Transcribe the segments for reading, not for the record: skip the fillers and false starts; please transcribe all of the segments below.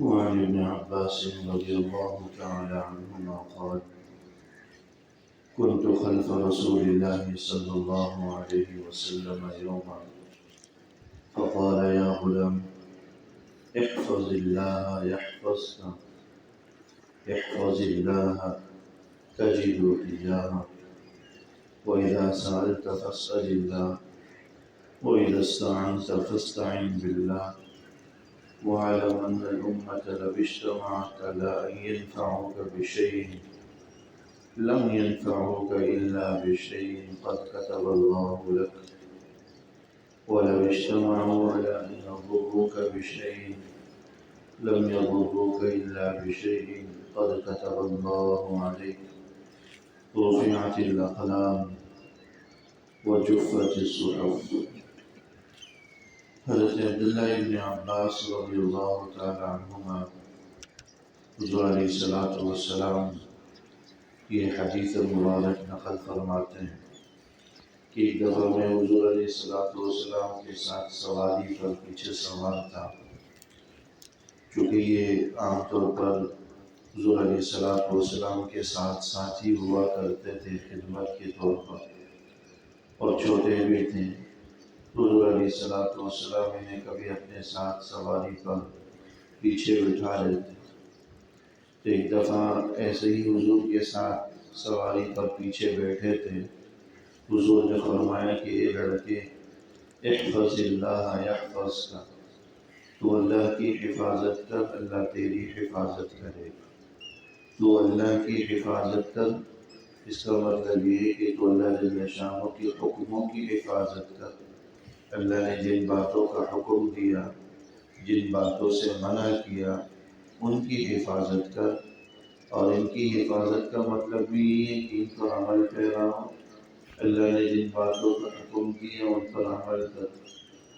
وعن ابن عباس رضي الله تعالى عنهما قال: كنت خلف رسول الله صلى الله عليه وسلم يوما فقال: يا غلام، احفظ الله يحفظك، احفظ الله تجده تجاهك، وإذا سألت فاسأل الله، وإذا استعنت فاستعن بالله، واعلم أن الأمة لو اجتمعت على أن ينفعوك بشيء لم ينفعوك إلا بشيء قد كتب الله لك، ولو اجتمعوا على أن يضروك بشيء لم يضروك إلا بشيء قد كتب الله عليك. رفعت الأقلام وجفت الصحف. حضرت عبداللہ ابن عباس رضی اللہ تعالی عنہما حضور علیہ الصلوۃ والسلام یہ حدیث مبارک نقل فرماتے ہیں کہ ایک دفعہ میں حضور علیہ الصلوۃ والسلام کے ساتھ سواری پر پیچھے سوار تھا. چونکہ یہ عام طور پر حضور علیہ الصلوۃ والسلام کے ساتھ ساتھی ہوا کرتے تھے خدمت کے طور پر، اور چھوٹے بھی تھے. حضور علیہ الصلوۃ والسلام انہیں کبھی اپنے ساتھ سواری پر پیچھے بٹھا لیتے. تو ایک دفعہ ایسے ہی حضور کے ساتھ سواری پر پیچھے بیٹھے تھے. حضور نے فرمایا کہ اے لڑکے، احفظ اللہ یحفظک، تو اللہ کی حفاظت کر، اللہ تیری حفاظت کرے گا. تو اللہ کی حفاظت کر، اس کا مطلب یہ ہے کہ تو اللہ جل شانہ کے حکموں کی حفاظت کر. اللہ نے جن باتوں کا حکم دیا، جن باتوں سے منع کیا، ان کی حفاظت کر. اور ان کی حفاظت کا مطلب بھی یہ ہے کہ ان پر عمل پیرا ہو. اللہ نے جن باتوں کا حکم دیا ان پر عمل کر،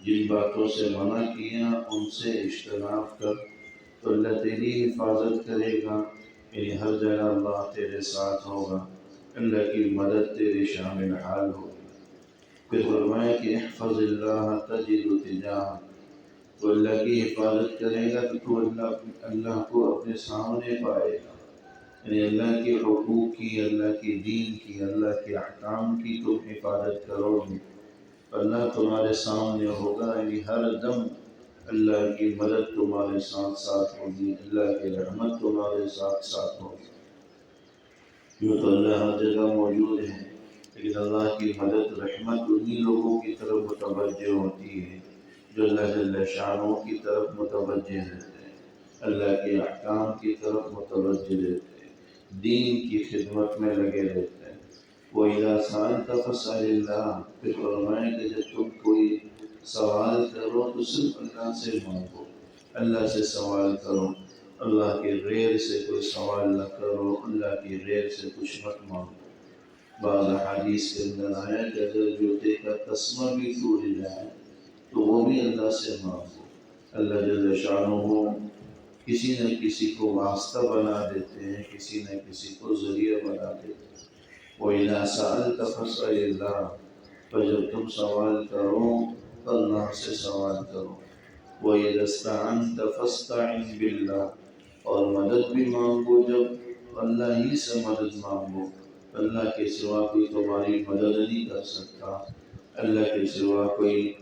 جن باتوں سے منع کیا ان سے اجتناب کر، تو اللہ تیری حفاظت کرے گا. یعنی ہر جگہ اللہ تیرے ساتھ ہوگا، اللہ کی مدد تیرے شامل حال ہوگی. پھر فرمایا کہ احفظ اللہ تجد تجاہک، تو اللہ کی حفاظت کرے گا تو اللہ کو اپنے سامنے پائے گا. یعنی اللہ کے حقوق کی، اللہ کے دین کی، اللہ کے احکام کی تم حفاظت کرو گے، اللہ تمہارے سامنے ہوگا. یعنی ہر دم اللہ کی مدد تمہارے ساتھ ساتھ ہوگی، اللہ کی رحمت تمہارے ساتھ ساتھ ہوگی. یوں تو اللہ ہر جگہ موجود ہے، لیکن اللہ کی مدد رحمت انہی لوگوں کی طرف متوجہ ہوتی ہے جو اللہ جل شانہ کی طرف متوجہ رہتے ہیں، اللہ کے احکام کی طرف متوجہ رہتے ہیں، دین کی خدمت میں لگے رہتے ہیں. وَإِذَا سَأَلْتَ فَاسْأَلِ اللَّهَ، پھر فرمائے کہ جب تم کوئی سوال کرو تو صرف اللہ سے مانگو، اللہ سے سوال کرو. اللہ کے غیر سے کوئی سوال نہ کرو، اللہ کے غیر سے کچھ مت مانگو. بعض حدیث کے اندر آیا کہ اگر جوتے کا تسمہ بھی ٹوٹ جائے تو وہ بھی اللہ سے مانگو. اللہ جل شانہ کسی نہ کسی کو واسطہ بنا دیتے ہیں، کسی نہ کسی کو ذریعہ بنا دیتے ہیں. وَإِذَا سَأَلْتَ فَاسْأَلِ اللَّهَ، پر جب تم سوال کرو تو اللہ سے سوال کرو. وَإِذَا اسْتَعَنْتَ فَاسْتَعِنْ بِاللَّهِ، اور مدد بھی مانگو جب اللہ ہی سے مدد مانگو. اللہ کے سوا کوئی تمہاری مدد نہیں کر سکتا، اللہ کے سوا کوئی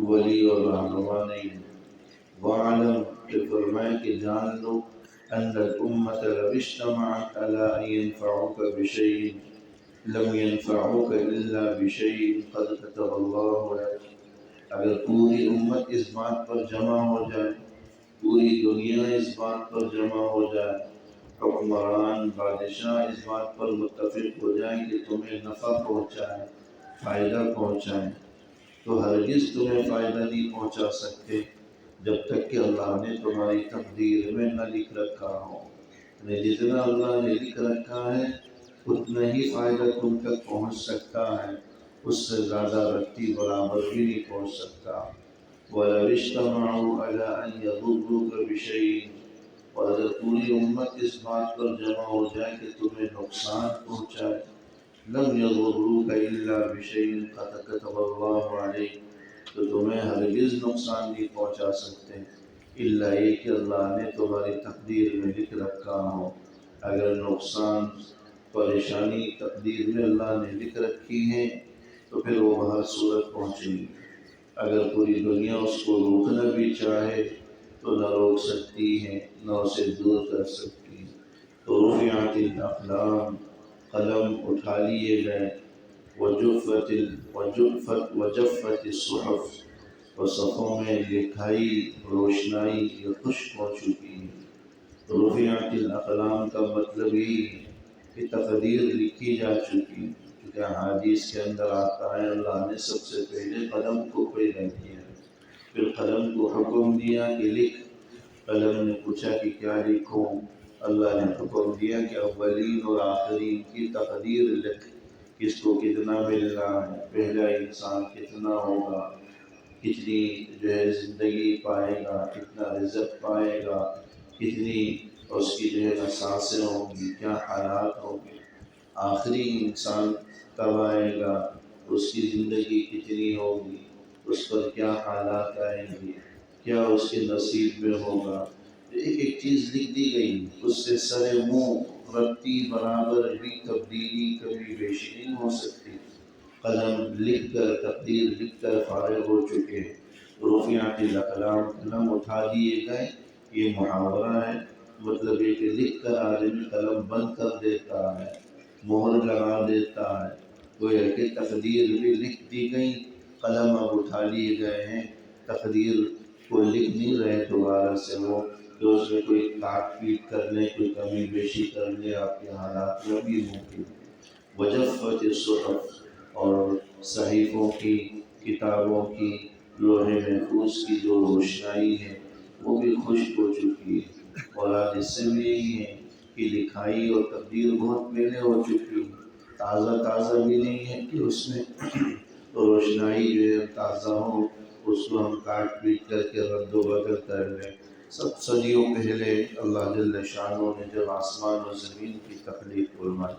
ولی اور رہنما نہیں ہے. وَاعْلَمْ، پھر فرمائے کہ جان لو، أَنَّ الْأُمَّةَ لَوِ اجْتَمَعَتْ عَلَىٰ أَن يَنفَعُوكَ بِشَيْءٍ لَمْ يَنفَعُوكَ إِلَّا بِشَيْءٍ قَدْ كَتَبَ اللَّهُ لَكَ. اگر پوری امت اس بات پر جمع ہو جائے، پوری دنیا اس بات پر جمع ہو جائے، حکمران بادشاہ اس بات پر متفق ہو جائیں کہ تمہیں نفع پہنچائیں، فائدہ پہنچائیں، تو ہرگز تمہیں فائدہ نہیں پہنچا سکتے جب تک کہ اللہ نے تمہاری تقدیر میں نہ لکھ رکھا ہو. یعنی جتنا اللہ نے لکھ رکھا ہے اتنا ہی فائدہ تم تک پہنچ سکتا ہے، اس سے زیادہ رتی برابر بھی نہیں پہنچ سکتا. وَلَوِ اجْتَمَعُوا عَلَىٰ أَن يَضُرُّوكَ بِشَيْءٍ، اور اگر پوری امت اس بات پر جمع ہو جائے کہ تمہیں نقصان پہنچائے، لَمْ يَضُرُّوكَ إِلَّا بِشَيْءٍ قَدْ كَتَبَ اللَّهُ عَلَيْكَ، تو تمہیں ہرگز نقصان نہیں پہنچا سکتے الا یہ کہ اللہ نے تمہاری تقدیر میں لکھ رکھا ہو۔ اگر نقصان پریشانی تقدیر میں اللہ نے لکھ رکھی ہے تو پھر وہ بہر صورت پہنچے گی۔ اگر پوری دنیا اس کو روکنا بھی چاہے تو نہ روک سکتی ہے نہ اسے دور کر سکتی ہے۔ تو رفعت الاقلام، قلم اٹھا لیے گئے، وجفت الصحف، اور صفوں میں لکھائی روشنائی یہ خشک ہو چکی ہے۔ تو رفعت الاقلام کا مطلب یہی ہے کہ تقدیر لکھی جا چکی ہے، کیونکہ حدیث کے اندر آتا ہے اللہ نے سب سے پہلے قلم کو پیدا کیا، پھر قلم کو حکم دیا کہ لکھ۔ قلم نے پوچھا کہ کیا لکھوں؟ اللہ نے حکم دیا کہ اولین اور آخرین کی تقدیر لکھ، کس کو کتنا ملنا ہے، پہلا انسان کتنا ہوگا، کتنی زندگی پائے گا، کتنا رزق پائے گا، کتنی اس کی سانسیں ہوں گی، کیا حالات ہوں گے، آخری انسان کب آئے گا، اس کی زندگی کتنی ہوگی، اس پر کیا حالات آئیں گے، کیا اس کے نصیب میں ہوگا۔ ایک ایک چیز لکھ دی گئی، اس سے سر منہ رتی برابر بھی تبدیلی کبھی بیشی نہیں ہو سکتی۔ قلم لکھ کر تقدیر لکھ کر فارغ ہو چکے ہیں۔ رفعت الاقلام، قلم اٹھا دیے گئے، یہ محاورہ ہے، مطلب یہ کہ لکھ کر آدمی قلم بند کر دیتا ہے، مہر لگا دیتا ہے، گویا کہ تقدیر بھی لکھ دی گئی، قلم اب اٹھا لیے گئے ہیں، تقدیر کو لکھ نہیں رہے دوبارہ سے وہ کہ اس میں کوئی کاٹ پیٹ کر لیں، کوئی کمی بیشی کر لیں، آپ کے حالات میں بھی ممکن ہے۔ وجفت الصحف، اور صحیفوں کی، کتابوں کی، لوح محفوظ کی جو روشنائی ہے وہ بھی خشک ہو چکی ہے۔ اور آج اس سے بھی یہی ہے کہ لکھائی اور تقدیر بہت پہلے ہو چکی ہے، تازہ بھی نہیں ہے کہ اس میں روشنائی جو ہے تازہ ہو، اس کو ہم کاٹ پیٹ کر کے رد و بدل کر لیں۔ سب صدیوں پہلے اللہ جل شانہ نے جب آسمان و زمین کی تخلیق فرمائی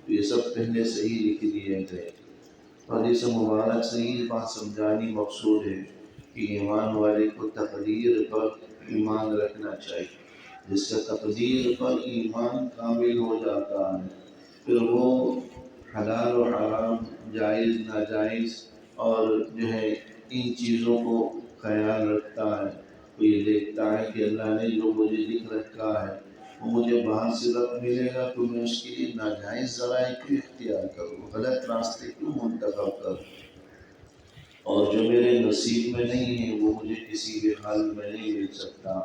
تو یہ سب پہلے سے ہی لکھ دیے گئے۔ حدیث مبارک سے یہ بات سمجھانی مقصود ہے کہ ایمان والے کو تقدیر پر ایمان رکھنا چاہیے۔ جس کا تقدیر پر ایمان کامل ہو جاتا ہے پھر وہ حلال و حرام، جائز ناجائز اور ان چیزوں کو خیال رکھتا ہے۔ وہ یہ دیکھتا ہے کہ اللہ نے جو مجھے لکھ رکھا ہے وہ مجھے باہر سے رب ملے گا تو میں اس کے لیے ناجائز ذرائع کیوں اختیار کروں، غلط راستے کیوں منتخب کروں، اور جو میرے نصیب میں نہیں ہے وہ مجھے کسی بھی حال میں نہیں مل سکتا،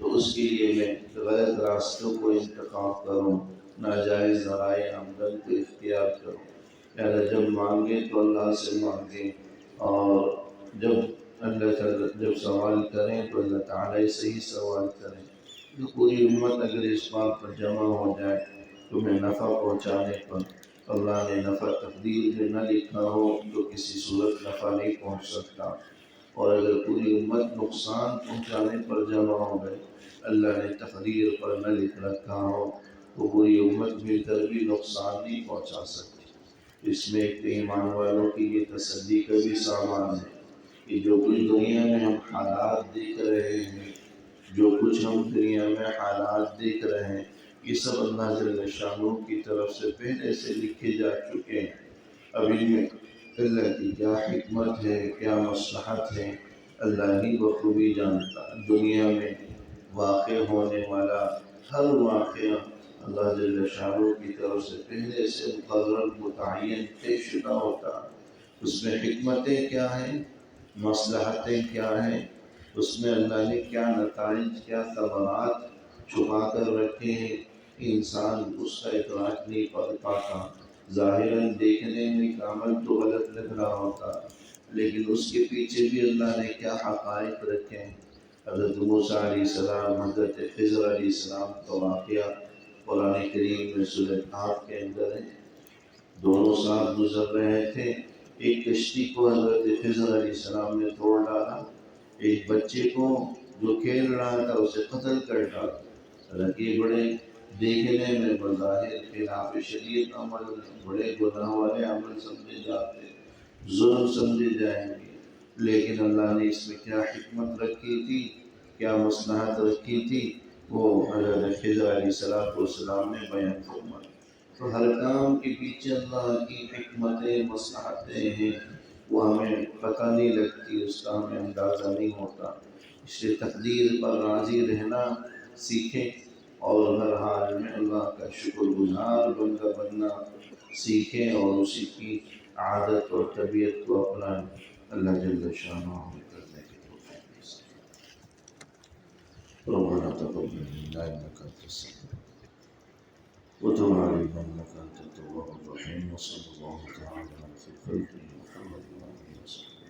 تو اس کے لیے میں غلط راستوں کو انتخاب کروں، ناجائز ذرائع آمدن کو اختیار کروں۔ لہٰذا جب مانگیں تو اللہ سے مانگیں، اور جب سوال کریں تو اللہ تعالیٰ سے ہی سوال کریں۔ تو پوری امت اگر اس بات پر جمع ہو جائے تمہیں نفع پہنچانے پر، اللہ نے نفع تقدیر میں نہ لکھا ہو تو کسی صورت نفع نہیں پہنچ سکتا، اور اگر پوری امت نقصان پہنچانے پر جمع ہو گئے، اللہ نے تقدیر پر نہ لکھ رکھا ہو تو پوری امت مل کر بھی نقصان نہیں پہنچا سکتی۔ اس میں ایک ایمان والوں کی یہ تسلی کا بھی سامان ہے کہ جو کچھ دنیا میں ہم حالات دیکھ رہے ہیں، جو کچھ ہم دنیا میں حالات دیکھ رہے ہیں، یہ سب اللہ جل شانہ کی طرف سے پہلے سے لکھے جا چکے ہیں۔ اب ان میں اللہ کی کیا حکمت ہے، کیا مصلحت ہے، اللہ ہی بخوبی جانتا۔ دنیا میں واقع ہونے والا ہر واقعہ اللہ جل شانہ کی طرف سے پہلے سے مقرر، متعین، طے شدہ ہوتا ہے۔ اس میں حکمتیں کیا ہیں، مصلحتیں کیا ہیں، اس میں اللہ نے کیا نتائج، کیا ثمرات چھپا کر رکھے ہیں، انسان اس کا ادراک نہیں کر پاتا۔ ظاہراً دیکھنے میں عمل تو غلط لگ رہا ہوتا، لیکن اس کے پیچھے بھی اللہ نے کیا حقائق رکھے ہیں۔ حضرت موسیٰ علیہ السلام، حضرت خضر علیہ السلام کا واقعہ قرآن کریم میں سورہ کہف کے اندر ہے۔ دونوں ساتھ گزر رہے تھے، ایک کشتی کو حضرت خضر علیہ السلام نے توڑ ڈالا، ایک بچے کو جو کھیل رہا تھا اسے قتل کر ڈالا۔ حالانکہ یہ بڑے دیکھنے میں بظاہر خلاف شریعت عمل، بڑے گناہ والے عمل سمجھے جاتے، ظلم سمجھے جائیں گے، لیکن اللہ نے اس میں کیا حکمت رکھی تھی کیا مصلحت رکھی تھی وہ حضرت خضر علیہ السلام نے بیان فرمائی۔ تو ہر کام کے پیچھے اللہ کی حکمتیں مصلحتیں ہیں، وہ ہمیں پتہ نہیں لگتی، اس کا ہمیں اندازہ نہیں ہوتا۔ اس لیے تقدیر پر راضی رہنا سیکھیں اور ہر حال میں اللہ کا شکر گزار بندہ بننا سیکھیں اور اسی کی عادت اور طبیعت کو اپنائیں۔ اللہ جل شانہ کرنے کی توفیق نصیب فرمائے۔ ربنا تقبل منا انك انت السميع وتب علينا انك انت التواب الرحيم، وصلى الله تعالى على خير خلقه محمد وعلى اله وصحبه